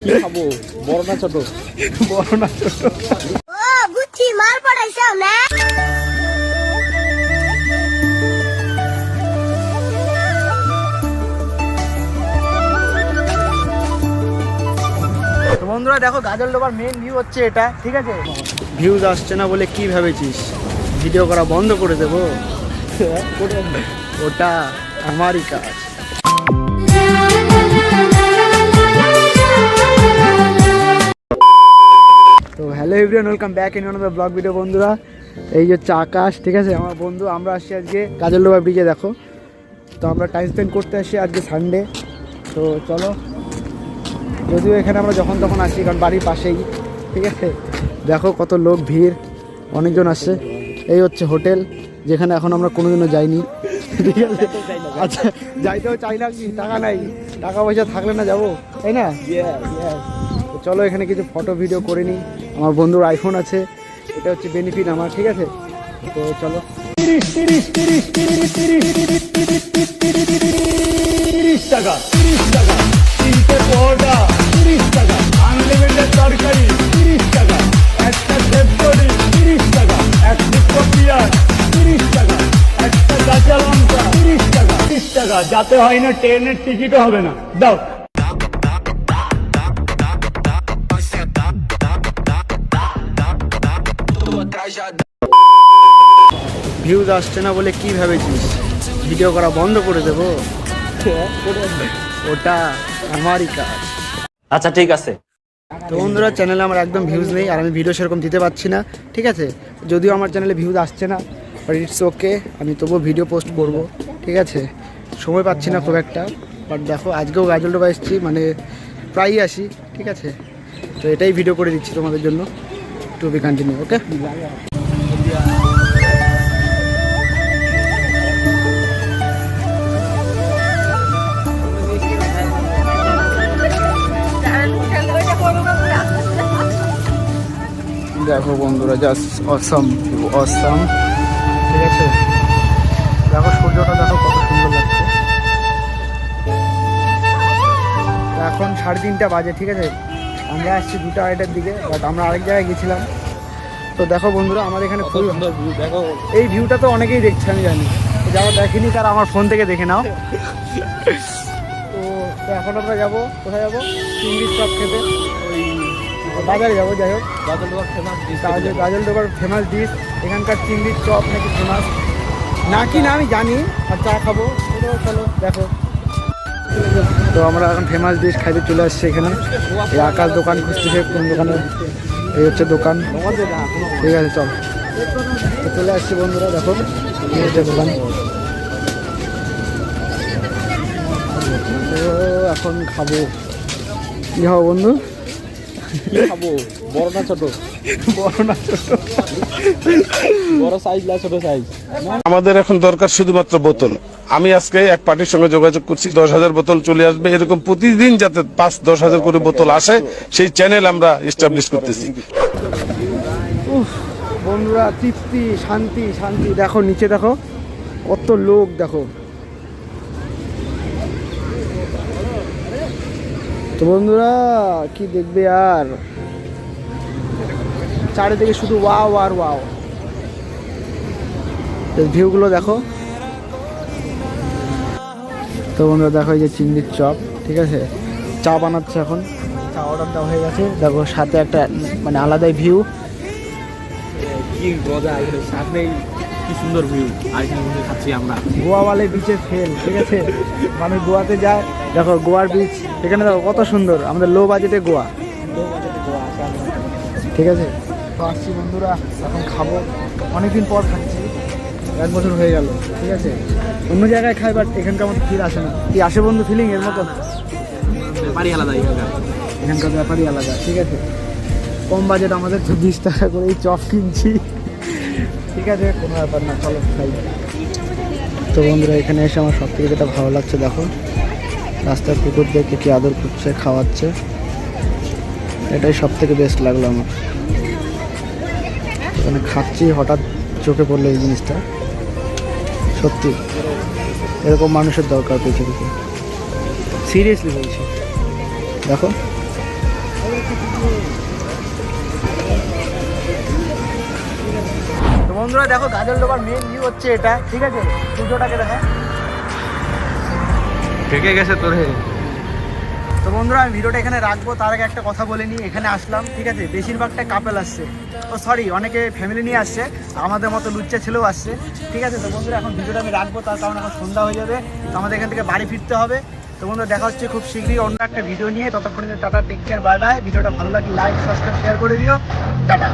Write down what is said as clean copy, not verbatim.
কি খাবো? বড় না ছোট? বড় না ছোট? ও বুঝছি, মার পড়াইছো না? তো বন্ধুরা দেখো, গাজলডোবার মেন ভিউ হচ্ছে এটা, ঠিক আছে? ভিউজ আসছে না বলে কি ভেবেছিস ভিডিও করা বন্ধ করে দেবো? ওটা আমারই কাজ। তো hello everyone, welcome back in another blog video. বন্ধুরা এই হচ্ছে আকাশ, ঠিক আছে? আমার বন্ধু, আমরা আসছি আজকে গাজলডোবা ব্রিজে। দেখো, তো আমরা টাইম স্পেন্ড করতে আসছি, আজকে সানডে। তো চলো, যদিও এখানে আমরা যখন তখন আসি, কারণ বাড়ির পাশেই, ঠিক আছে? দেখো কত লোক, ভিড়, অনেকজন আসছে। এই হচ্ছে হোটেল, যেখানে এখন আমরা কোনোদিনও যাইনি, ঠিক আছে? আচ্ছা, যাইতেও চাই না, কি টাকা নাই, টাকা পয়সা থাকলে না যাবো, তাই না? তো চলো এখানে কিছু ফটো ভিডিও করে নিই। আমার বন্ধুর আইফোন আছে, এটা হচ্ছে বেনিফিট আমার, ঠিক আছে? তো চলো। 30 টাকা তিনটে পরোটা 30 টাকা, আনলিমিটেড তরকারি 30 টাকা, একটা সেদ্ধরি 30 টাকা, এক টুকরো পেঁয়াজ 30 টাকা, একটা কাঁচা লঙ্কা 30 টাকা। 30 টাকা যাতে হয় না ট্রেনের টিকিটও হবে না। দাও। ভিউজ আসছে না বলে কি ভেবেছিস ভিডিও করা বন্ধ করে দেবো? ওটা আমারই কাজ। আচ্ছা ঠিক আছে। তো বন্ধুরা, চ্যানেলে আমার একদম ভিউজ নেই, আর আমি ভিডিও সেরকম দিতে পারছি না, ঠিক আছে? যদিও আমার চ্যানেলে ভিউজ আসছে না, বাট ইটস ওকে, আমি তবুও ভিডিও পোস্ট করব, ঠিক আছে? সময় পাচ্ছি না খুব একটা, বাট দেখো আজকেও গাজলডোবা এসেছি, মানে প্রায়ই আসি, ঠিক আছে? তো এটাই ভিডিও করে দিচ্ছি তোমাদের জন্য। টু বি কন্টিনিউ, ওকে? দেখো বন্ধুরা, জাস্ট অসাম অসাম, ঠিক আছে? দেখো সূর্যটা, দেখো কত সুন্দর লাগছে। এখন 3:30 বাজে, ঠিক আছে? আমরা আসছি 2টা-2:30টার দিকে, বাট আমরা আরেক জায়গায় গেছিলাম। তো দেখো বন্ধুরা, আমার এখানে খুব সুন্দর ভিউ। দেখো এই ভিউটা তো অনেকেই দেখছে, আমি জানি, যারা দেখেনি তারা আমার ফোন থেকে দেখে নাও। তো এখন আমরা যাবো, কোথায় যাবো? চিংড়ির চপ খেতে, ওই বাজারে যাবো। যাই হোক, গাজলডোবার ফেমাস ডিশ, এখানকার চিংড়ির চপ নাকি ফেমাস, নাকি না আমি জানি, আর চা খাবো। চলো দেখো। তো আমরা এখন ফেমাস ডিশ খাইতে চলে আসছি এখানে। এই আকাশ দোকান খুঁজতেছে কোন দোকানে, এই হচ্ছে দোকান, ঠিক আছে? চল, তো চলে আসছি বন্ধুরা, দেখো এই হচ্ছে দোকান। তো এখন খাবো, কি খাবো বন্ধু? খাবো বড় না ছোট? বড় না ছোট? বড় সাইজ না ছোট সাইজ? আমাদের এখন দরকার শুধুমাত্র বোতল। আমি আজকে এক পার্টির সঙ্গে যোগাযোগ করছি, 10,000 বোতল চলে আসবে, এরকম প্রতিদিন যাতে 5-10,000 করে বোতল আসে, সেই চ্যানেল আমরা এস্টাবলিশ করতেছি। বন্ধুরা, তৃপ্তি, শান্তি শান্তি। দেখো নিচে, দেখো কত লোক, দেখো। তো বন্ধুরা, কি দেখবে আর, চারিদিকে শুধু ওয়াও আর ওয়াও। ভিউগুলো দেখো। তো বন্ধুরা দেখো, এই যে চিংড়ির চপ, ঠিক আছে? চা বানাচ্ছে এখন, চা অর্ডার দেওয়া হয়ে গেছে। দেখো সাথে একটা মানে আলাদাই ভিউ, কি মজা, সামনেই কি সুন্দর ভিউ, আর এখানে বসে খাচ্ছি আমরা। গোয়াওয়ালে বিচের ফেল, ঠিক আছে? মানুষ গোয়াতে যায়, দেখো গোয়ার বিচ, এখানে দেখো কত সুন্দর, আমাদের লো বাজেটে গোয়া, ঠিক আছে? তো আসছি বন্ধুরা, এখন খাবো, অনেকদিন পর খাচ্ছি, 1 বছর হয়ে গেল, ঠিক আছে? অন্য জায়গায় খাই, বাট এখানকার মতো ফিল আসে না। কি আসে বন্ধু ফিলিং এর মতো? ব্যাপারই আলাদা, এখানকার ব্যাপারই আলাদা, ঠিক আছে? কম বাজেট, আমাদের তো 20 টাকা করে এই চপ কিনছি, ঠিক আছে? কোনো ব্যাপার না, চলো খাই। তো বন্ধুরা, এখানে এসে আমার সব থেকে যেটা ভালো লাগছে, দেখো রাস্তার কুকুর দেখে কি আদর করছে, খাওয়াচ্ছে, এটাই সব থেকে বেস্ট লাগলো আমার। এখানে খাচ্ছি, হঠাৎ চোখে পড়লো এই জিনিসটা, সত্যি এরকম মানুষের দরকার পৃথিবীতে, সিরিয়াসলি বলছি। দেখো তো বন্ধুরা দেখো গাজলডোবার মেন ভিউ হচ্ছে এটা, ঠিক আছে? সূর্যটাকে দেখা ঢেকে গেছে তোরে। তো বন্ধুরা আমি ভিডিওটা এখানে রাখবো, তার আগে একটা কথা বলে নিই। এখানে আসলাম, ঠিক আছে, বেশিরভাগটা কাপেল আসছে, ও সরি অনেকে ফ্যামিলি নিয়ে আসছে, আমাদের মতো লুচ্চা ছেলেও আসছে, ঠিক আছে? তো বন্ধুরা এখন ভিডিওটা আমি রাখবো, তার কারণ এখন সন্ধ্যা হয়ে যাবে, তো আমাদের এখান থেকে বাড়ি ফিরতে হবে। তো বন্ধুরা দেখা হচ্ছে খুব শীঘ্রই অন্য একটা ভিডিও নিয়ে, ততক্ষণে tata, take care, bye bye. ভিডিওটা ভালো লাগলে লাইক, সাবস্ক্রাইব, শেয়ার করে দিও। টাটা।